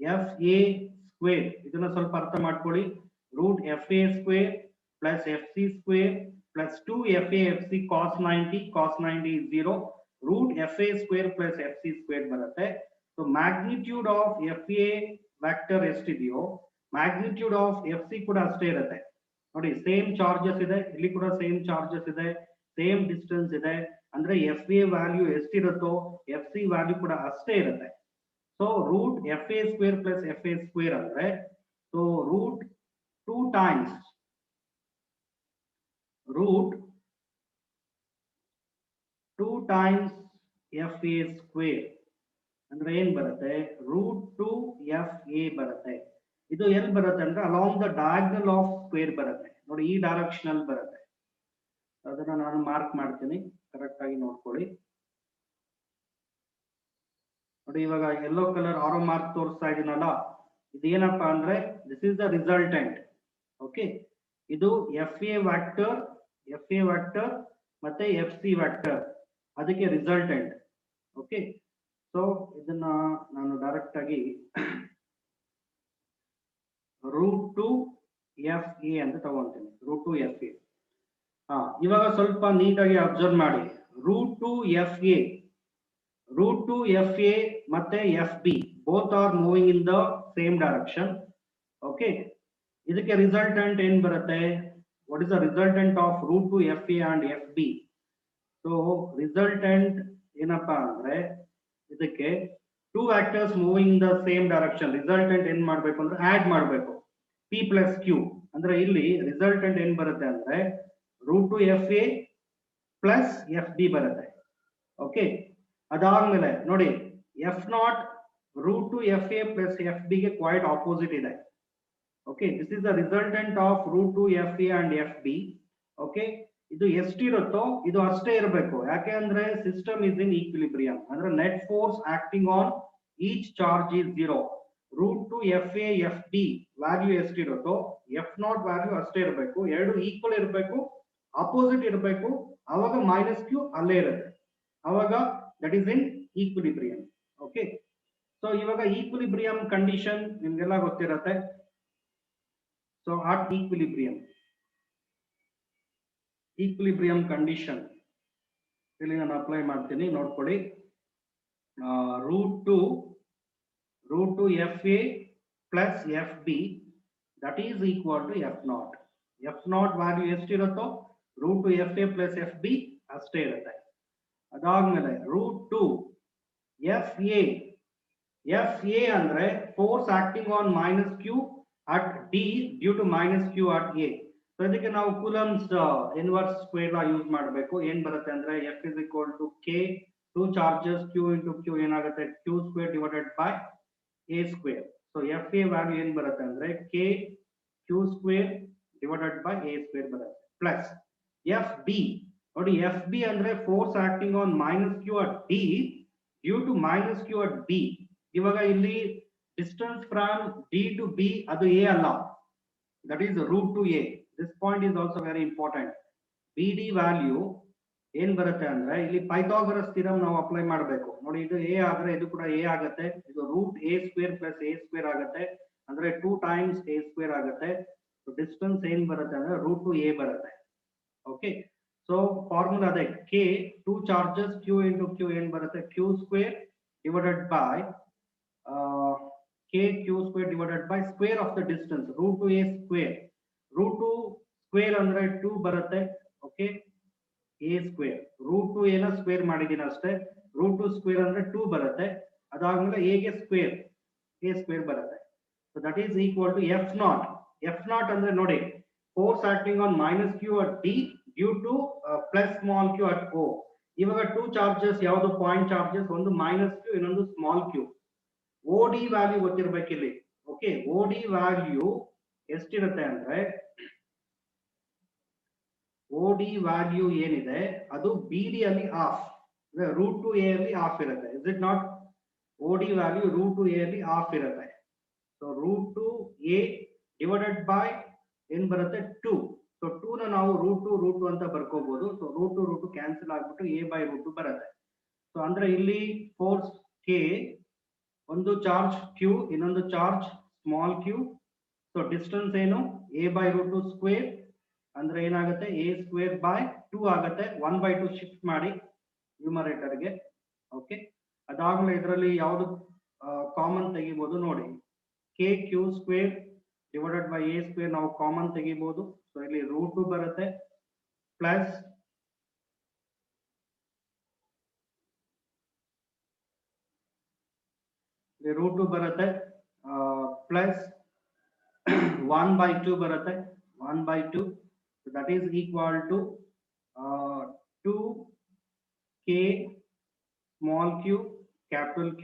[SPEAKER 1] F A square. ಇದನ್ನ ಸ್ವಲ್ಪ ಅರ್ಥ ಮಾಡ್ಕೊಳ್ಳಿ. Root F A square plus fc square plus 2 fc cos 90 is 0 root fa square plus fc square ಬರುತ್ತೆ. so magnitude of fa vector ಎಷ್ಟಿದೆಯೋ magnitude of fc ಕೂಡ ಅಷ್ಟೇ ಇರುತ್ತೆ ನೋಡಿ. ಸೇಮ್ ಚಾರ್ಜಸ್ ಇದೆ, ಇಲ್ಲಿ ಕೂಡ ಸೇಮ್ ಚಾರ್ಜಸ್ ಇದೆ, ಸೇಮ್ ಡಿಸ್ಟೆನ್ಸ್ ಇದೆ, ಅಂದ್ರೆ fa ವ್ಯಾಲ್ಯೂ ಎಷ್ಟಿರುತ್ತೋ fc ವ್ಯಾಲ್ಯೂ ಕೂಡ ಅಷ್ಟೇ ಇರುತ್ತೆ. So root fa square plus fa square ಅಂದ್ರೆ so root 2 times root 2 times fa square ಅಂದ್ರೆ ಏನ್ ಬರುತ್ತೆ ರೂಟ್ 2 fa ಬರುತ್ತೆ. ಇದು ಎಲ್ಲಿ ಬರುತ್ತೆ ಅಂದ್ರೆ along the diagonal of square ಬರುತ್ತೆ ನೋಡಿ, ಈ ಡೈರೆಕ್ಷನ್ ಅಲ್ಲಿ ಬರುತ್ತೆ. ಅದನ್ನ ನಾನು ಮಾರ್ಕ್ ಮಾಡ್ತೀನಿ, ಕರೆಕ್ಟ್ ಆಗಿ ನೋಡ್ಕೊಳ್ಳಿ. ನೋಡಿ ಇವಾಗ ಯೆಲ್ಲೋ ಕಲರ್ ಆರೋ ಮಾರ್ಕ್ ತೋರಿಸ್ತಾ ಇದೀನಲ್ಲ, ಇದೇನಪ್ಪಾ ಅಂದ್ರೆ this is the resultant. Okay, ಇದು ಎಫ್ ಎ ವ್ಯಾಕ್ಟರ್ ಮತ್ತೆ ಎಫ್ ಸಿ ವ್ಯಾಕ್ಟರ್, ಅದಕ್ಕೆ ರಿಸಲ್ಟೆಂಟ್. ಓಕೆ, ಸೊ ಇದನ್ನ ನಾನು ಡೈರೆಕ್ಟ್ ಆಗಿ ರೂಟ್ 2 ಎಫ್ ಎ ಅಂತ ತಗೊಂತೀನಿ, ರೂಟ್ 2 ಎಫ್ ಎ. ಇವಾಗ ಸ್ವಲ್ಪ ನೀಟಾಗಿ ಅಬ್ಸರ್ವ್ ಮಾಡಿ. ರೂಟ್ 2 ಎಫ್ ಎ ಮತ್ತೆ F B both are moving in the same direction. Okay, ಇದಕ್ಕೆ ರಿಸಲ್ಟೆಂಟ್ ಏನ್ ಬರುತ್ತೆ? what is the resultant of root 2 fa and fb? so resultant ಏನಪ್ಪಾ ಅಂದ್ರೆ ಇದಕ್ಕೆ two vectors moving in the same direction, resultant ಏನ್ ಮಾಡ್ಬೇಕು ಅಂದ್ರೆ ಆಡ್ ಮಾಡ್ಬೇಕು p plus q. ಅಂದ್ರೆ ಇಲ್ಲಿ ರಿಸಲ್ಟೆಂಟ್ ಏನ್ ಬರುತ್ತೆ ಅಂದ್ರೆ ರೂಟ್ 2 fa plus fb ಬರುತ್ತೆ. ಓಕೆ, ಅದಾದ್ಮೇಲೆ ನೋಡಿ f naught root 2 fa plus fb ಗೆ ಕ್ವೈಟ್ ಆಪೋಸಿಟ್ ಇದೆ. Okay, this is the resultant of root 2 fa and fb. Okay, ಇದು ಎಷ್ಟಿರುತ್ತೋ ಇದು ಅಷ್ಟೇ ಇರಬೇಕು. ಯಾಕೆ ಅಂದ್ರೆ ಸಿಸ್ಟಮ್ ಇಸ್ ಇನ್ ಈಕ್ವಿಲಿಬ್ರಿಯಂ, ಅಂದ್ರೆ net force acting on each charge is 0. Root 2 fa fb value ಎಷ್ಟಿರುತ್ತೋ f ನಾಟ್ ವ್ಯಾಲ್ಯೂ ಅಷ್ಟೇ ಇರಬೇಕು. ಎರಡು ಈಕ್ವಲ್ ಇರಬೇಕು, ಅಪೋಸಿಟ್ ಇರಬೇಕು, ಅವಾಗ ಮೈನಸ್ ಕ್ಯೂ ಅಲ್ಲೇ ಇರುತ್ತೆ, ಅವಾಗ that is in equilibrium. Okay, so ಇವಾಗ ಈಕ್ವಿಲಿಬ್ರಿಯಂ ಕಂಡೀಷನ್ ನಿಮ್ಗೆಲ್ಲ ಗೊತ್ತಿರುತ್ತೆ. So at equilibrium condition ಇಲ್ಲಿ ನಾನು ಅಪ್ಲೈ ಮಾಡ್ತೀನಿ, ನೋಡ್ಕೊಳ್ಳಿ. Root 2 fa plus fb that is equal to f naught. f naught value ಎಷ್ಟಿರುತ್ತೋ ರೂಟ್ 2 fa plus fb ಅಷ್ಟೇ ಇರುತ್ತೆ. ಅದಾದ್ಮೇಲೆ ರೂಟ್ 2 fa ಅಂದ್ರೆ force acting on minus Q at d due to minus q at a. So ಇದಕ್ಕೆ ನಾವು Coulomb's inverse square law use ಮಾಡಬೇಕು. ಏನ್ ಬರುತ್ತೆ ಅಂದ್ರೆ f is equal to k 2 charges q into q ಏನಾಗುತ್ತೆ q square divided by a square. So fa value ಏನ್ ಬರುತ್ತೆ ಅಂದ್ರೆ k q square divided by a square ಬರುತ್ತೆ ಪ್ಲಸ್ fb. ನೋಡಿ fb ಅಂದ್ರೆ force acting on minus q at d due to minus q at b. ಇವಾಗ ಇಲ್ಲಿ distance from d to b ಅದು a ಅಲ್ಲ, that is root 2a. this point is also very important. bd value ಏನ್ ಬರುತ್ತೆ ಅಂದ್ರೆ ಇಲ್ಲಿ Pythagoras theorem ನಾವು apply ಮಾಡಬೇಕು ನೋಡಿ. ಇದು ಎ ಆದ್ರೆ ಇದು ಕೂಡ ಎ ಆಗುತ್ತೆ. ಇದು root A square plus A square ಆಗುತ್ತೆ ಅಂದ್ರೆ 2 ಟೈಮ್ಸ್ ಎ ಸ್ಕ್ವೇರ್ ಆಗುತ್ತೆ. ಡಿಸ್ಟೆನ್ಸ್ ಏನ್ ಬರುತ್ತೆ ಅಂದ್ರೆ ರೂಟ್ ಟು ಎ ಬರುತ್ತೆ. ಓಕೆ, ಸೊ ಫಾರ್ಮುಲಾ ಅದೇ K 2 charges q into q ಏನ್ ಬರುತ್ತೆ q square divided by k q square divided by square of the distance root two A square. Root two square ಅಂದ್ರೆ 2 ಬರುತ್ತೆ. Okay, A square root two A ನ square ಮಾಡಿದೀನಿ ಅಷ್ಟೇ. Root two square ಅಂದ್ರೆ 2 ಬರುತ್ತೆ. ಅದಾದ್ಮೇಲೆ ಎ ಗೆ square A square ಬರುತ್ತೆ. So that is equal to F naught. F naught ಅಂದ್ರೆ ನೋಡಿ force acting on minus Q at D due to plus small Q at O. ಇವಾಗ 2 ಚಾರ್ಜಸ್ ಯಾವುದು point charges, ಒಂದು ಮೈನಸ್ ಕ್ಯೂ ಇನ್ನೊಂದು small Q. O D value ಗೊತ್ತಿರ್ಬೇಕು ಇಲ್ಲಿ. Okay, ಓ D value ಎಷ್ಟಿರುತ್ತೆ ಅಂದ್ರೆ ಓ ಡಿ ವ್ಯಾಲ್ಯೂ ಏನಿದೆ ಅದು ಬಿ ಡಿ ಅಲ್ಲಿ ಹಾಫ್ ರೂಟ್ ಟು ಎ ಅಲ್ಲಿ ಹಾಫ್ ಇರುತ್ತೆ. Is it not? O D value root two A ಅಲ್ಲಿ ಹಾಫ್ ಇರುತ್ತೆ. So root two A divided by ಏನ್ ಬರುತ್ತೆ 2. ಸೊ 2 ನ ನಾವು ರೂಟ್ ಟು ಅಂತ ಬರ್ಕೋಬಹುದು. ಸೊ ರೂಟ್ ಟು ಕ್ಯಾನ್ಸಲ್ ಆಗ್ಬಿಟ್ಟು ಎ ಬೈ ರೂಟ್ ಟು ಬರುತ್ತೆ. ಸೊ ಅಂದ್ರೆ ಇಲ್ಲಿ ಫೋರ್ಸ್ ಕೆ, ಒಂದು ಚಾರ್ಜ್ ಕ್ಯೂ ಇನ್ನೊಂದು charge small Q. So distance ಏನು A by root two square ಅಂದ್ರೆ ಏನಾಗುತ್ತೆ ಎ ಸ್ಕ್ವೇರ್ ಬೈ 2 ಆಗುತ್ತೆ. 1/2 ಶಿಫ್ಟ್ ಮಾಡಿ ನ್ಯೂಮರೇಟರ್ಗೆ. ಓಕೆ, ಅದಾದ್ಮೇಲೆ ಇದರಲ್ಲಿ ಯಾವುದು ಕಾಮನ್ ತೆಗಿಬಹುದು ನೋಡಿ. K Q square divided by A square ನಾವು ಕಾಮನ್ ತೆಗಿಬಹುದು. ಸೊ ಇಲ್ಲಿ ರೂಟ್ 2 ಬರುತ್ತೆ ಪ್ಲಸ್ ರೂಟ್ 2 ಬರುತ್ತೆ ಪ್ಲಸ್ 1/2 ಬರುತ್ತೆ 1/2. So that is equal to 2k small q capital Q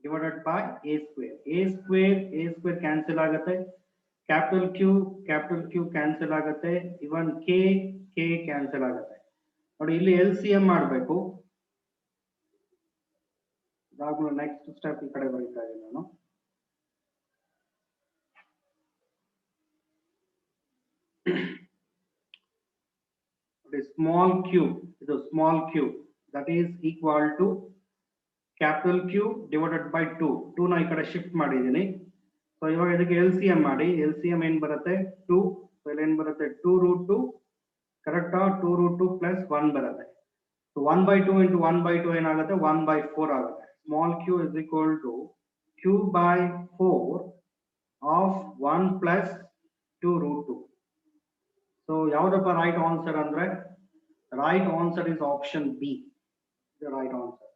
[SPEAKER 1] divided by a square. a square cancel ಆಗುತ್ತೆ. capital Q cancel ಆಗುತ್ತೆ. even k cancel ಆಗುತ್ತೆ. ನೋಡಿ ಇಲ್ಲಿ LCM ಮಾಡಬೇಕು. ಇದಾದ್ಮೇಲೆ ನೆಕ್ಸ್ಟ್ ಸ್ಟೆಪ್ ಈ ಕಡೆ ಬರೀತಾ ಇದ್ದೀನಿ ನಾನು. small q, ಇದು small q that is equal to capital Q divided by 2. 2 ನ ಈ ಕಡೆ ಶಿಫ್ಟ್ ಮಾಡಿದ್ದೀನಿ. ಸೊ ಇವಾಗ ಇದಕ್ಕೆ LCM ಮಾಡಿ. LCM ಏನ್ ಬರುತ್ತೆ 2. ಸೊ ಇಲ್ಲಿ ಏನ್ ಬರುತ್ತೆ 2 ರೂಟ್ 2 ಕರೆಕ್ಟಾ. 2 ರೂಟ್ 2 ಪ್ಲಸ್ 1 ಬರುತ್ತೆ. ಸೊ 1/2 ಇಂಟು 1/2 ಏನಾಗುತ್ತೆ 1/4 ಆಗುತ್ತೆ. Small q is equal to q by 4 of 1 plus 2 root 2. So ಯಾವ್ದಪ್ಪ ರೈಟ್ ಆನ್ಸರ್ ಅಂದ್ರೆ right answer is option B, the right answer.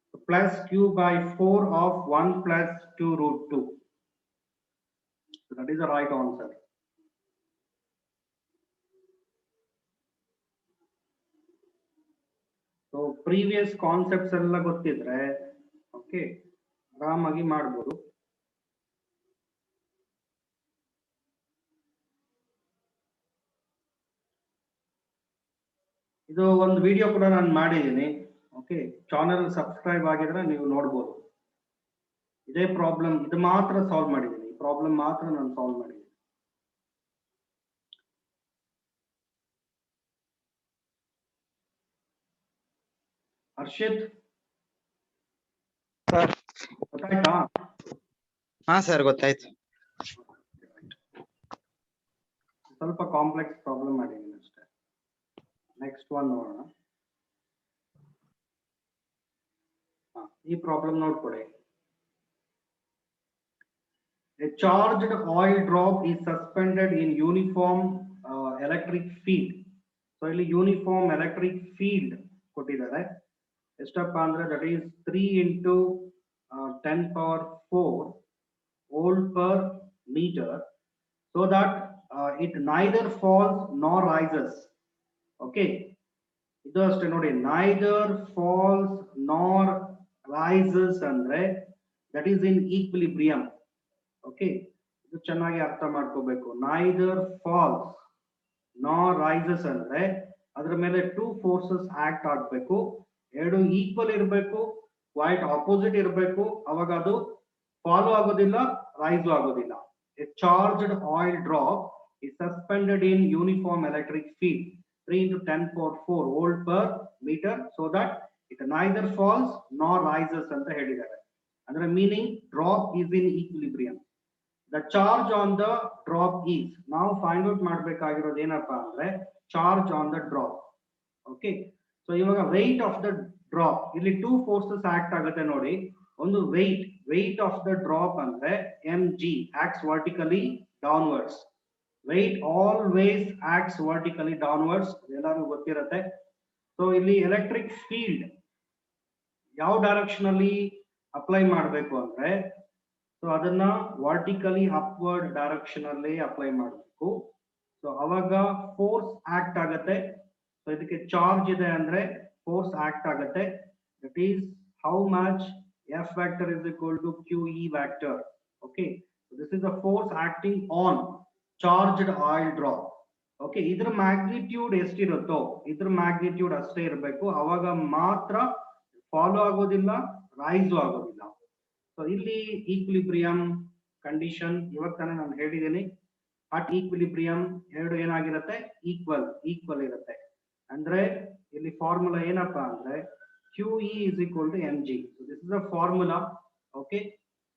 [SPEAKER 1] So plus q by 4 of 1 plus 2 root 2. So that is the right answer. So previous concepts ಎಲ್ಲ ಗೊತ್ತಿದ್ರೆ okay ಆರಾಮಾಗಿ ಮಾಡಬಹುದು. ಇದು ಒಂದು video ಕೂಡ ನಾನು ಮಾಡಿದ್ದೀನಿ. ಓಕೆ, ಚಾನೆಲ್ ಸಬ್ಸ್ಕ್ರೈಬ್ ಆಗಿದ್ರೆ ನೀವು ನೋಡ್ಬೋದು. ಇದೇ ಪ್ರಾಬ್ಲಮ್ ಇದು ಮಾತ್ರ ಸಾಲ್ವ್ ಮಾಡಿದ್ದೀನಿ. ಈ ಪ್ರಾಬ್ಲಮ್ ಮಾತ್ರ ನಾನು ಸಾಲ್ವ್ ಮಾಡಿದ್ದೀನಿ. ಹರ್ಷಿತ್
[SPEAKER 4] ಸರ್
[SPEAKER 1] ಗೊತ್ತಾಯ್ತಾ?
[SPEAKER 4] ಹಾ ಸರ್ ಗೊತ್ತಾಯ್ತು.
[SPEAKER 1] ಸ್ವಲ್ಪ ಕಾಂಪ್ಲೆಕ್ಸ್ ಪ್ರಾಬ್ಲಮ್ ಮಾಡಿದ್ದೀನಿ ಅಷ್ಟೇ. ನೆಕ್ಸ್ಟ್ ಒನ್ ನೋಡೋಣ. ಈ ಪ್ರಾಬ್ಲಮ್ ನೋಡ್ಕೊಳ್ಳಿ. A charged oil drop is suspended in uniform electric field. So ಇಲ್ಲಿ uniform electric field ಕೊಟ್ಟಿದ್ದಾರೆ. ಎಷ್ಟಪ್ಪ ಅಂದ್ರೆ that is 3 into 10 power 4 volt per meter, so that it neither falls nor rises. Okay, ಇದು ಅಷ್ಟೇ ನೋಡಿ. neither falls nor rises ಅಂದ್ರೆ that is in equilibrium. Okay, ಇದು ಚೆನ್ನಾಗಿ ಅರ್ಥ ಮಾಡ್ಕೋಬೇಕು. neither falls nor rises ಅಂದ್ರೆ ಅದ್ರ ಮೇಲೆ 2 ಫೋರ್ಸಸ್ ಆಕ್ಟ್ ಆಗ್ಬೇಕು. ಎರಡು ಈಕ್ವಲ್ ಇರಬೇಕು, ಕ್ವೈಟ್ ಆಪೋಸಿಟ್ ಇರಬೇಕು. ಅವಾಗ ಅದು ಫಾಲೋ ಆಗೋದಿಲ್ಲ, ರೈಸ್ ಆಗೋದಿಲ್ಲ. A charged oil drop is suspended in uniform electric field. 3 into 10 power 4 volt per meter, so that it neither falls nor rises ಅಂತ ಹೇಳಿದ್ದಾರೆ. ಅದರ meaning drop is in equilibrium. The charge on the drop is, ನಾವು find out ಮಾಡಬೇಕಾಗಿರೋದು ಏನಪ್ಪಾ ಅಂದ್ರೆ charge on the drop. Okay, so ಇವಾಗ weight of the drop, ಇಲ್ಲಿ two forces act ಆಗುತ್ತೆ ನೋಡಿ. ಒಂದು weight of the drop ಅಂದ್ರೆ mg acts vertically downwards. Weight always acts vertically downwards, ಎಲ್ಲರಿಗೂ ಗೊತ್ತಿರುತ್ತೆ. ಸೊ ಇಲ್ಲಿ ಎಲೆಕ್ಟ್ರಿಕ್ ಫೀಲ್ಡ್ ಯಾವ ಡೈರೆಕ್ಷನ್ ಅಲ್ಲಿ ಅಪ್ಲೈ ಮಾಡಬೇಕು ಅಂದ್ರೆ, ಸೊ ಅದನ್ನ ವರ್ಟಿಕಲಿ ಅಪ್ವರ್ಡ್ ಡೈರೆಕ್ಷನ್ ಅಲ್ಲಿ ಅಪ್ಲೈ ಮಾಡಬೇಕು. ಸೊ ಅವಾಗ ಫೋರ್ಸ್ ಆಕ್ಟ್ ಆಗತ್ತೆ. ಸೊ ಇದಕ್ಕೆ ಚಾರ್ಜ್ ಇದೆ ಅಂದ್ರೆ ಫೋರ್ಸ್ ಆಕ್ಟ್ ಆಗತ್ತೆ. That is how much F vector is equal to QE vector. Okay, so this is the force acting on charged oil drop. Okay, ಇದರ magnitude ಎಷ್ಟಿರುತ್ತೋ ಇದರ magnitude ಅಷ್ಟೇ ಇರಬೇಕು, ಅವಾಗ ಮಾತ್ರ ಫಾಲೋ ಆಗೋದಿಲ್ಲ, ರೈಸ್ ಆಗೋದಿಲ್ಲ. ಸೊ ಇಲ್ಲಿ ಈಕ್ವಿಲಿಬ್ರಿಯಂ ಕಂಡೀಷನ್ ಇವತ್ತಾನೆ ನಾನು ಹೇಳಿದ್ದೀನಿ. ಅಟ್ ಈಕ್ವಿಲಿಬ್ರಿಯಂ ಎರಡು ಏನಾಗಿರುತ್ತೆ, ಈಕ್ವಲ್ ಇರುತ್ತೆ. ಅಂದ್ರೆ ಇಲ್ಲಿ ಫಾರ್ಮುಲಾ ಏನಪ್ಪಾ ಅಂದ್ರೆ QE is equal to mg. So this is a formula. Okay,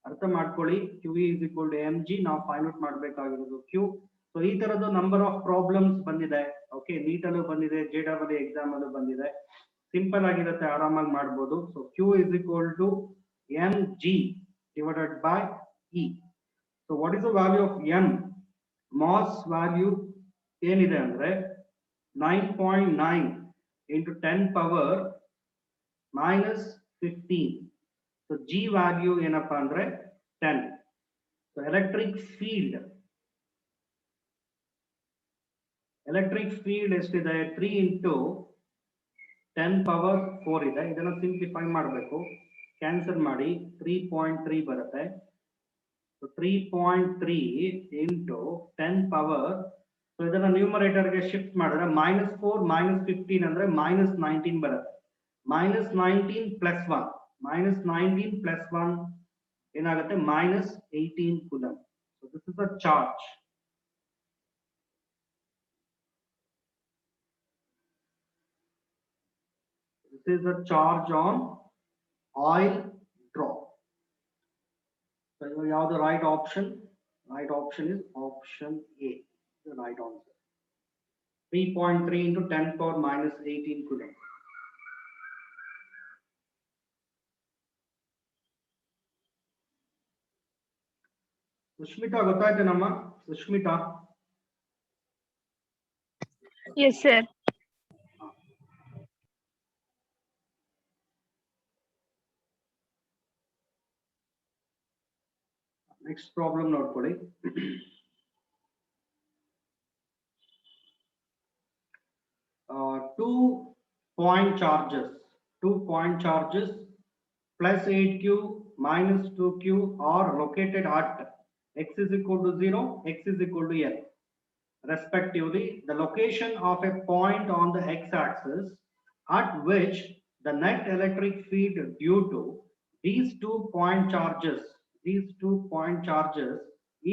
[SPEAKER 1] ಅರ್ಥ ಮಾಡ್ಕೊಳ್ಳಿ. QE is equal to mg. ನಾವು ಫೈಂಡ್ ಔಟ್ ಮಾಡಬೇಕಾಗಿರೋದು Q. ಸೊ ಈ ತರದ್ದು ನಂಬರ್ ಆಫ್ ಪ್ರಾಬ್ಲಮ್ಸ್ ಬಂದಿದೆ. ಓಕೆ, ನೀಟ್ ಅಲ್ಲೂ ಬಂದಿದೆ, JEE ಎಕ್ಸಾಮ್ ಅಲ್ಲೂ ಬಂದಿದೆ. ಸಿಂಪಲ್ ಆಗಿರುತ್ತೆ, ಆರಾಮಾಗಿ ಮಾಡ್ಬೋದು. So Q is equal to mg divided by E. So what is the value of m? Mass value ಏನಿದೆ ಅಂದ್ರೆ 9.9 into 10 power minus 15. So G value ಏನಪ್ಪಾ ಅಂದ್ರೆ 10. So electric field ಎಷ್ಟಿದೆ, 3 into 10 power 4 ಇದೆ. ಇದನ್ನ ಸಿಂಪ್ಲಿಫೈ ಮಾಡಬೇಕು, ಕ್ಯಾನ್ಸಲ್ ಮಾಡಿ 3.3 ಬರುತ್ತೆ. So 3.3 into 10 power, so ಇದನ್ನ ನ್ಯೂಮರೇಟರ್ ಗೆ ಶಿಫ್ಟ್ ಮಾಡಿದ್ರೆ -4 -15 ಅಂದ್ರೆ -19 ಬರುತ್ತೆ. -19 plus 1 ಏನಾಗುತ್ತೆ, -18 coulomb. So this is the charge. This is the charge on oil drop. So ಯಾವುದು right option? Right option is option A, the right answer. 3.3 into 10 power -18 coulomb. Sushmita ಗೊತ್ತಾಯ್ತೇನಮ್ಮ? Sushmita,
[SPEAKER 3] Yes, sir.
[SPEAKER 1] Next problem ನೋಡ್ಕೊಳ್ಳಿ. Two point charges plus 8q minus 2q are located at x is equal to 0, x is equal to L. Respectively, the location of a point on the x-axis at which the net electric field due to these 2 point charges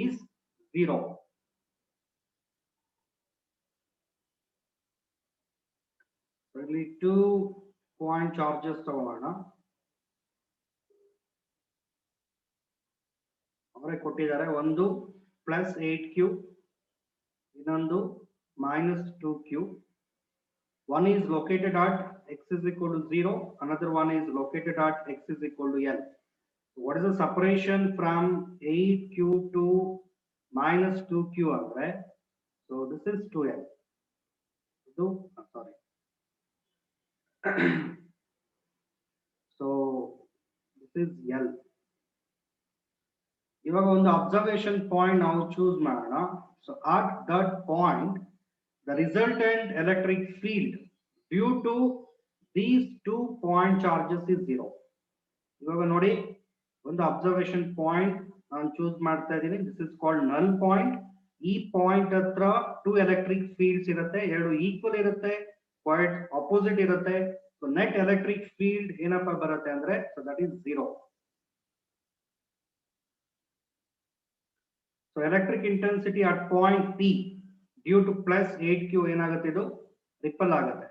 [SPEAKER 1] is 0. Really 2 point charges ತಗೋಣ. ಅವರೇ ಕೊಟ್ಟಿದ್ದಾರೆ, ಒಂದು +8q, ಇನ್ನೊಂದು -2q. One is located at x is equal to 0, another one is located at x is equal to L. What is the separation from 8q to -2q andre? So this is 2L. Sorry. So this is L. ಇವಾಗ ಒಂದು observation point ನಾವು choose ಮಾಡೋಣ. So at that point the resultant electric field due to these 2 point charges is 0. ಇವಾಗ ನೋಡಿ, ಒಂದು observation point ನಾನು choose ಮಾಡ್ತಾ ಇದ್ದೀನಿ. ದಿಸ್ ಇಸ್ ಕಾಲ್ಡ್ ನಲ್ ಪಾಯಿಂಟ್. ಈ ಪಾಯಿಂಟ್ ಹತ್ರ 2 ಎಲೆಕ್ಟ್ರಿಕ್ ಫೀಲ್ಡ್ಸ್ ಇರುತ್ತೆ, ಎರಡು ಈಕ್ವಲ್ ಇರುತ್ತೆ, ಕ್ವೈಟ್ ಅಪೋಸಿಟ್ ಇರುತ್ತೆ. ಸೊ ನೆಟ್ ಎಲೆಕ್ಟ್ರಿಕ್ ಫೀಲ್ಡ್ ಏನಪ್ಪಾ ಬರುತ್ತೆ ಅಂದ್ರೆ, so that is 0. So electric intensity at point P due to +8q ಏನಾಗುತ್ತೆ, ಇದು ರಿಪಲ್ ಆಗುತ್ತೆ.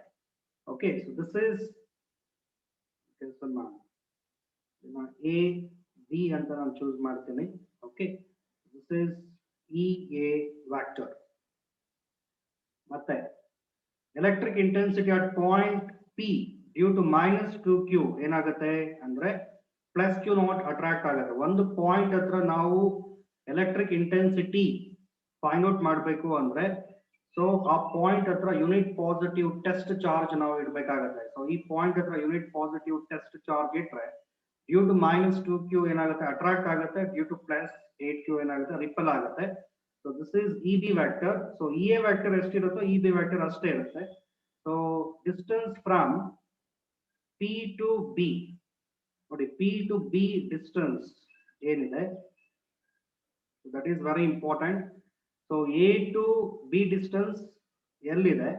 [SPEAKER 1] Okay, so this is A B ಅಂತ ನಾನು ಚೂಸ್ ಮಾಡ್ತೀನಿ. Okay, this is E A vector. ಮತ್ತೆ electric intensity at point P due to -2q ಏನಾಗುತ್ತೆ ಅಂದ್ರೆ +q0 attract ಆಗುತ್ತೆ. ಒಂದು ಪಾಯಿಂಟ್ ಹತ್ರ ನಾವು ಎಲೆಕ್ಟ್ರಿಕ್ ಇಂಟೆನ್ಸಿಟಿ ಫೈಂಡ್ ಔಟ್ ಮಾಡಬೇಕು ಅಂದ್ರೆ ಸೊ ಆ ಪಾಯಿಂಟ್ ಹತ್ರ ಯೂನಿಟ್ ಪಾಸಿಟಿವ್ ಟೆಸ್ಟ್ ಚಾರ್ಜ್ ನಾವು ಇಡಬೇಕಾಗುತ್ತೆ. ಸೊ ಈ ಪಾಯಿಂಟ್ ಹತ್ರ ಯೂನಿಟ್ ಪಾಸಿಟಿವ್ ಟೆಸ್ಟ್ ಚಾರ್ಜ್ ಇಟ್ರೆ ಡ್ಯೂ ಟು -2q ಏನಾಗುತ್ತೆ ಅಟ್ರಾಕ್ಟ್ ಆಗುತ್ತೆ, ಡ್ಯೂ ಟು +8q ಏನಾಗುತ್ತೆ ರಿಪಲ್ ಆಗುತ್ತೆ. So this is E B vector. So E A vector ಎಷ್ಟಿರುತ್ತೋ ಇ ಬಿ ವ್ಯಾಕ್ಟರ್ ಅಷ್ಟೇ ಇರುತ್ತೆ. So distance from P to B, ನೋಡಿ P to B distance ಏನಿದೆ that is very important. So A to B distance ಎಲ್ಲಿದೆ?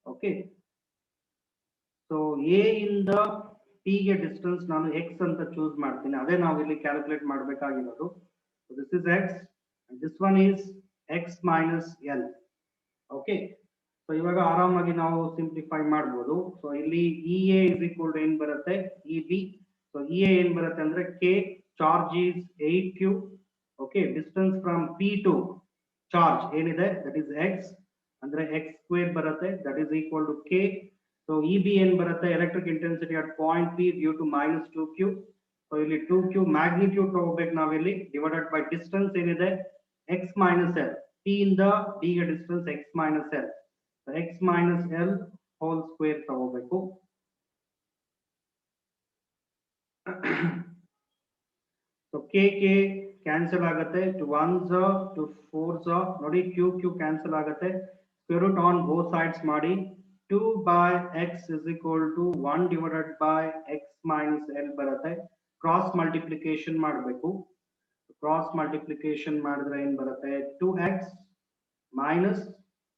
[SPEAKER 1] Okay, so A ಇಂದ P ಗೆ distance ನಾನು X ಅಂತ ಚೂಸ್ ಮಾಡ್ತೀನಿ. ಅದೇ ನಾವು ಇಲ್ಲಿ ಕ್ಯಾಲ್ಕುಲೇಟ್ ಮಾಡಬೇಕಾಗಿರೋದು. This is X, this one is X minus L. Okay, so ಇವಾಗ ಆರಾಮಾಗಿ ನಾವು ಸಿಂಪ್ಲಿಫೈ ಮಾಡ್ಬೋದು. ಸೊ ಇಲ್ಲಿ E A is equal to ಏನ್ ಬರುತ್ತೆ E B. So E A ಏನ್ ಬರುತ್ತೆ ಅಂದ್ರೆ K, charge is 8q. Okay, distance from P to charge ಏನಿದೆ ದಟ್ ಈಸ್ ಎಕ್ಸ್ ಅಂದ್ರೆ ಎಕ್ಸ್ ಸ್ಕ್ವೇರ್ ಬರುತ್ತೆ, that is equal to K. So E B ಏನ್ ಬರುತ್ತೆ electric intensity at point P due to -2q. So ಇಲ್ಲಿ 2q magnitude ತಗೋಬೇಕು ನಾವಿಲ್ಲಿ, divided by distance ಏನಿದೆ X minus L. P ಇಂದ D ಗೆ distance X minus L, X minus L whole square ತಗೋಬೇಕು. So K cancel ಆಗುತ್ತೆ, two ones two fours ನೋಡಿ Q cancel ಆಗುತ್ತೆ. Square root on both sides ಮಾಡಿ 2 by x is equal to 1 divided by x minus l ಬರುತ್ತೆ. Cross multiplication ಮಾಡಬೇಕು. Cross multiplication ಮಾಡಿದ್ರೆ ಏನ್ ಬರುತ್ತೆ 2x minus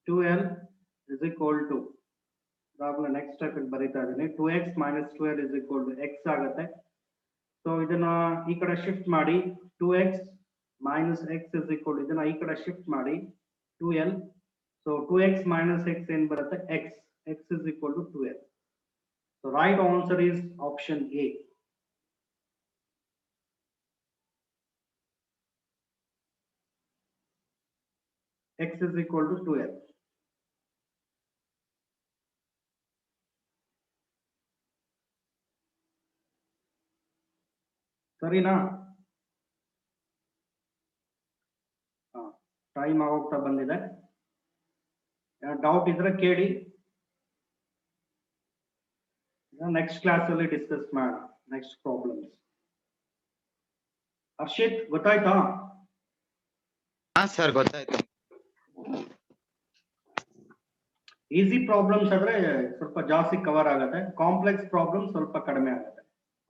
[SPEAKER 1] 2l is equal to, ಇದಾದ್ಮೇಲೆ next step ಬರೀತಾ ಇದೀನಿ, 2x minus 2l is equal to x ಆಗುತ್ತೆ. ಸೊ ಇದನ್ನ ಈ ಕಡೆ ಶಿಫ್ಟ್ ಮಾಡಿ 2x minus x is equal to, ಇದನ್ನ ಈ ಕಡೆ ಶಿಫ್ಟ್ ಮಾಡಿ 2l. So 2x minus x ಏನ್ ಬರುತ್ತೆ x is equal to 2l. So right answer is option A. X is equal to 2l. ಸರಿನಾ? ಟೈಮ್ ಆಗೋಗ್ತಾ ಬಂದಿದೆ. ಡೌಟ್ ಇದ್ರೆ ಕೇಳಿ, ನೆಕ್ಸ್ಟ್ ಕ್ಲಾಸ್ ಅಲ್ಲಿ ಡಿಸ್ಕಸ್ ಮಾಡೋಣ ನೆಕ್ಸ್ಟ್ ಪ್ರಾಬ್ಲಮ್ಸ್. ಹರ್ಷಿತ್ ಗೊತ್ತಾಯ್ತಾ?
[SPEAKER 4] ಹಾ ಸರ್ ಗೊತ್ತಾಯ್ತು.
[SPEAKER 1] ಈಸಿ ಪ್ರಾಬ್ಲಮ್ಸ್ ಆದ್ರೆ ಸ್ವಲ್ಪ ಜಾಸ್ತಿ ಕವರ್ ಆಗುತ್ತೆ, ಕಾಂಪ್ಲೆಕ್ಸ್ ಪ್ರಾಬ್ಲಮ್ ಸ್ವಲ್ಪ ಕಡಿಮೆ ಆಗುತ್ತೆ.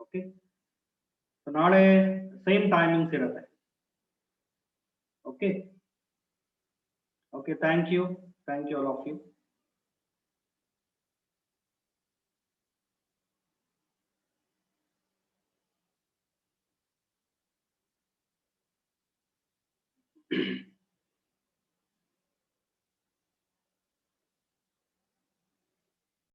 [SPEAKER 1] ಓಕೆ, ನಾಳೆ ಸೇಮ್ ಟೈಮಿಂಗ್ಸ್ ಇರುತ್ತೆ. Okay, thank you all of you.